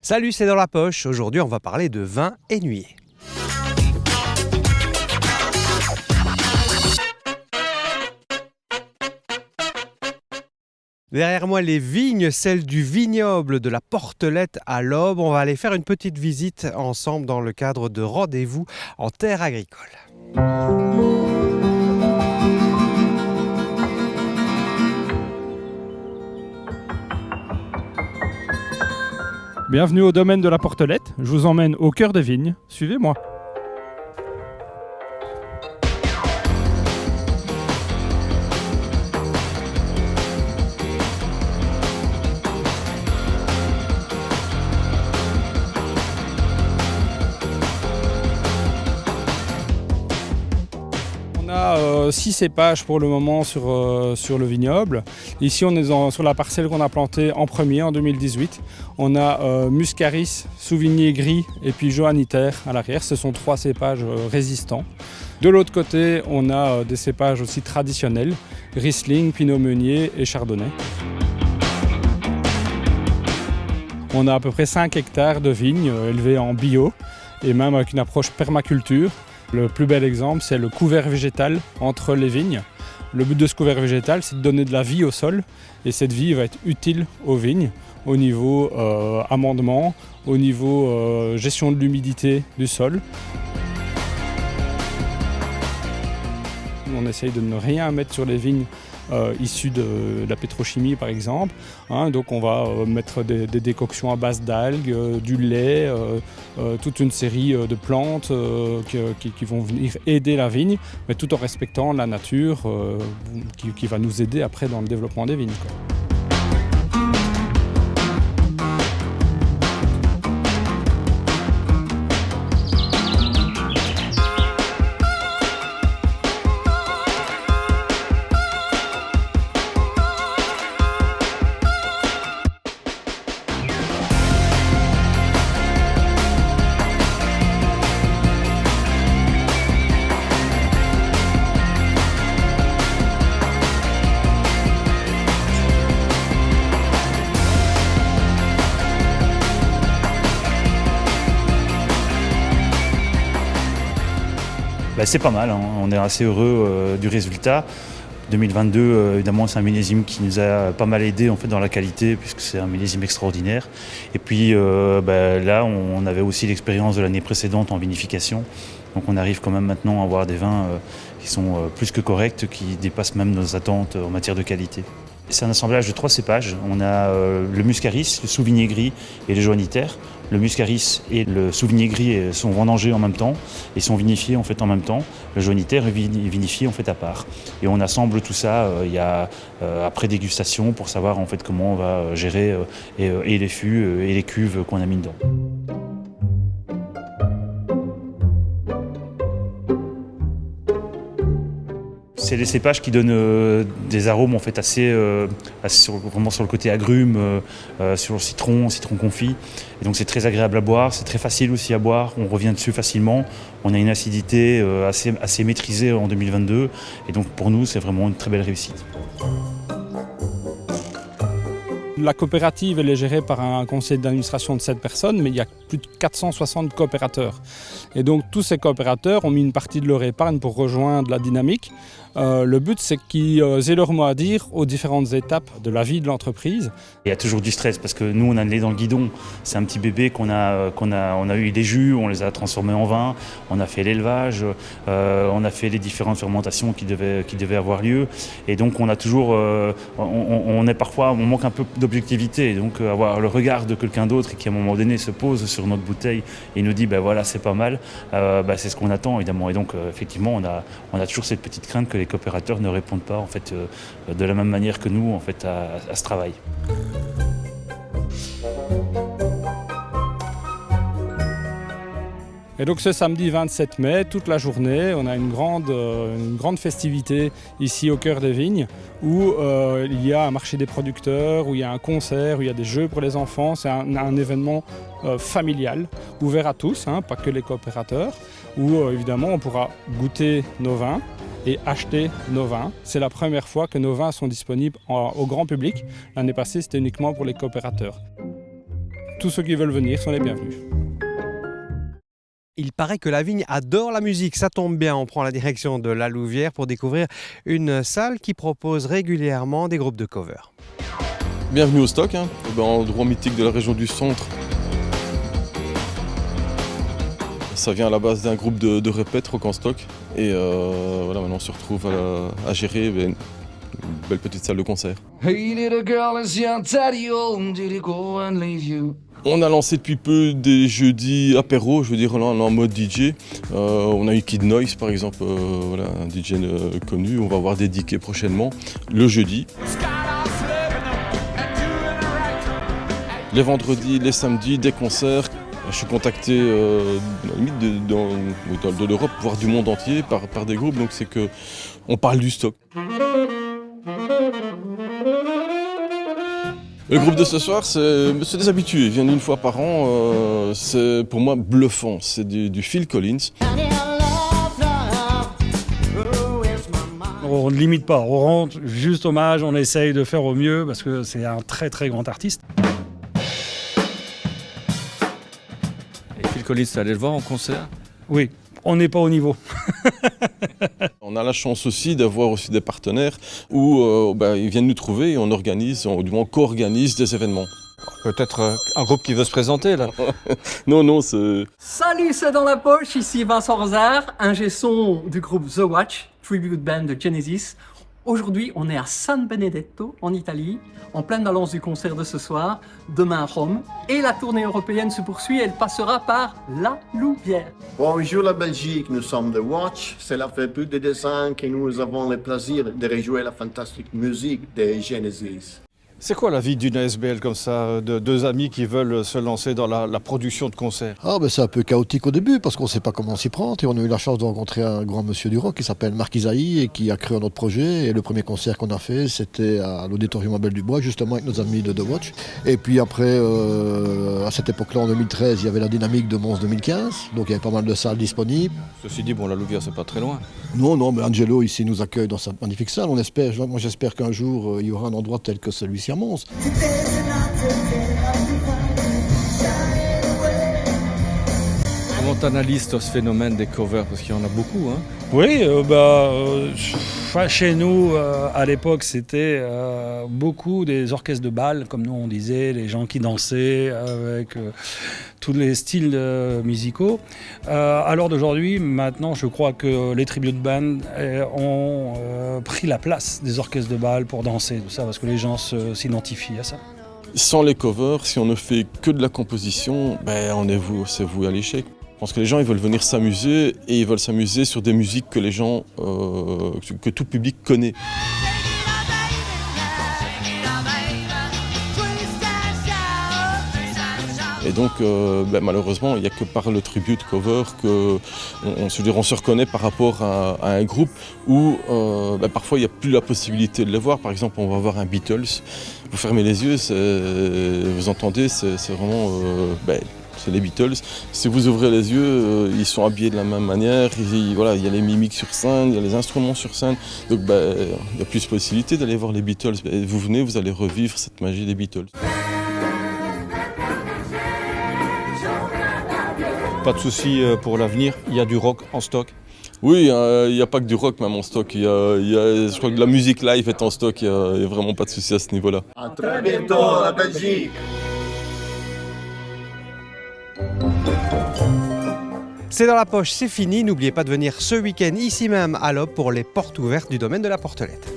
Salut, c'est dans la poche. Aujourd'hui, on va parler de vin et nuits. Derrière moi, les vignes, celles du vignoble de la Portelette à l'Aube. On va aller faire une petite visite ensemble dans le cadre de rendez-vous en terre agricole. Bienvenue au domaine de la Portelette, je vous emmène au cœur des vignes, suivez-moi. On a 6 cépages pour le moment sur le vignoble. Ici on est sur la parcelle qu'on a plantée en premier en 2018. On a Muscaris, Souvigné Gris et puis Johanniter à l'arrière. Ce sont 3 cépages résistants. De l'autre côté, on a des cépages aussi traditionnels, Riesling, Pinot Meunier et Chardonnay. On a à peu près 5 hectares de vignes élevées en bio et même avec une approche permaculture. Le plus bel exemple, c'est le couvert végétal entre les vignes. Le but de ce couvert végétal, c'est de donner de la vie au sol et cette vie va être utile aux vignes au niveau amendement, au niveau gestion de l'humidité du sol. On essaye de ne rien mettre sur les vignes issues de la pétrochimie par exemple. Donc on va mettre des décoctions à base d'algues, du lait, toute une série de plantes qui vont venir aider la vigne, mais tout en respectant la nature qui va nous aider après dans le développement des vignes, quoi. C'est pas mal, hein. On est assez heureux du résultat. 2022, évidemment, c'est un millésime qui nous a pas mal aidé en fait, dans la qualité, puisque c'est un millésime extraordinaire. Et puis là, on avait aussi l'expérience de l'année précédente en vinification. Donc on arrive quand même maintenant à avoir des vins qui sont plus que corrects, qui dépassent même nos attentes en matière de qualité. C'est un assemblage de 3 cépages. On a le Muscaris, le Souvigné Gris et le Johanniter. Le Muscaris et le Souvigné Gris sont vendangés en même temps et sont vinifiés en fait en même temps. Le Johanniter est vinifié en fait à part. Et on assemble tout ça après dégustation pour savoir en fait comment on va gérer et les fûts et les cuves qu'on a mis dedans. C'est des cépages qui donnent des arômes en fait vraiment sur le côté agrumes, sur le citron confit. Et donc c'est très agréable à boire, c'est très facile aussi à boire, on revient dessus facilement. On a une acidité assez maîtrisée en 2022 et donc pour nous c'est vraiment une très belle réussite. La coopérative elle est gérée par un conseil d'administration de 7 personnes, mais il y a plus de 460 coopérateurs. Et donc tous ces coopérateurs ont mis une partie de leur épargne pour rejoindre la dynamique. Le but c'est qu'ils aient leur mot à dire aux différentes étapes de la vie de l'entreprise. Il y a toujours du stress parce que nous on a le nez dans le guidon. C'est un petit bébé qu'on a eu les jus, on les a transformés en vin, on a fait l'élevage, on a fait les différentes fermentations qui devaient avoir lieu. Et donc on a toujours, on manque un peu d'objectivité. Et donc avoir le regard de quelqu'un d'autre et qui à un moment donné se pose sur notre bouteille et nous dit voilà c'est pas mal, c'est ce qu'on attend évidemment. Et donc effectivement on a toujours cette petite crainte que les coopérateurs ne répondent pas en fait, de la même manière que nous en fait, à ce travail. Et donc ce samedi 27 mai, toute la journée, on a une grande festivité ici au cœur des vignes où il y a un marché des producteurs, où il y a un concert, où il y a des jeux pour les enfants. C'est un événement familial, ouvert à tous, pas que les coopérateurs, où évidemment on pourra goûter nos vins et acheter nos vins. C'est la première fois que nos vins sont disponibles au grand public. L'année passée, c'était uniquement pour les coopérateurs. tous ceux qui veulent venir sont les bienvenus. Il paraît que la vigne adore la musique, ça tombe bien, on prend la direction de la Louvière pour découvrir une salle qui propose régulièrement des groupes de covers. Bienvenue au Stock, endroit mythique de la région du Centre. Ça vient à la base d'un groupe de répètes rock en stock et voilà, maintenant on se retrouve à gérer une belle petite salle de concert. Hey little girl, is your daddy home? Did he go and leave you? On a lancé depuis peu des jeudis apéro, je veux dire là, on est en mode DJ. On a eu Kid Noise par exemple, voilà, un DJ connu, on va avoir des DK prochainement, le jeudi. Les vendredis, les samedis, des concerts. Je suis contacté limite de l'Europe, voire du monde entier par des groupes, donc c'est que on parle du stock. Le groupe de ce soir, c'est des habitués, ils viennent une fois par an, c'est pour moi bluffant, c'est du Phil Collins. On ne limite pas, on rend juste hommage, on essaye de faire au mieux parce que c'est un très très grand artiste. Et Phil Collins, t'es allé le voir en concert? Oui, on n'est pas au niveau. On a la chance aussi d'avoir aussi des partenaires où ils viennent nous trouver et on organise, ou du moins co-organise des événements. Peut-être un groupe qui veut se présenter là. Non, c'est... Salut, c'est dans la poche, ici Vincent Rosard, ingé son du groupe The Watch, tribute band de Genesis. Aujourd'hui, on est à San Benedetto, en Italie, en pleine annonce du concert de ce soir, demain à Rome. Et la tournée européenne se poursuit, elle passera par la Louvière. Bonjour la Belgique, nous sommes The Watch. Cela fait plus de 2 ans que nous avons le plaisir de rejouer la fantastique musique de Genesis. C'est quoi la vie d'une ASBL comme ça, de deux amis qui veulent se lancer dans la production de concerts? C'est un peu chaotique au début parce qu'on ne sait pas comment s'y prendre et on a eu la chance de rencontrer un grand monsieur du rock qui s'appelle Marc Isaïe et qui a créé notre projet et le premier concert qu'on a fait c'était à l'Auditorium Abel Dubois justement avec nos amis de The Watch et puis après à cette époque-là en 2013 il y avait la dynamique de Mons 2015 donc il y avait pas mal de salles disponibles. Ceci dit, la Louvière c'est pas très loin. Non, mais Angelo ici nous accueille dans sa magnifique salle, moi j'espère qu'un jour il y aura un endroit tel que celui-ci à Mons. Comment t'analyses ce phénomène des covers? Parce qu'il y en a beaucoup, hein? Oui, chez nous, à l'époque, c'était beaucoup des orchestres de bal, comme nous on disait, les gens qui dansaient avec tous les styles musicaux. À l'heure d'aujourd'hui, maintenant, je crois que les tribute bands ont pris la place des orchestres de bal pour danser, tout ça, parce que les gens s'identifient à ça. Sans les covers, si on ne fait que de la composition, c'est voué à l'échec. Je pense que les gens ils veulent venir s'amuser et ils veulent s'amuser sur des musiques que les gens, que tout public connaît. Et donc malheureusement il n'y a que par le tribute cover qu'on se reconnaît par rapport à un groupe où parfois il n'y a plus la possibilité de les voir. Par exemple on va voir un Beatles, vous fermez les yeux, vous entendez, c'est vraiment... c'est les Beatles. Si vous ouvrez les yeux, ils sont habillés de la même manière. Il y a les mimiques sur scène, il y a les instruments sur scène. Donc il y a plus de possibilités d'aller voir les Beatles. Et vous venez, vous allez revivre cette magie des Beatles. Pas de souci pour l'avenir, il y a du rock en stock. Oui, il n'y a pas que du rock même en stock. Je crois que la musique live est en stock, il n'y a vraiment pas de souci à ce niveau-là. À très bientôt la Belgique. C'est dans la poche, c'est fini. N'oubliez pas de venir ce week-end ici même à l'Aube pour les portes ouvertes du domaine de la Portelette.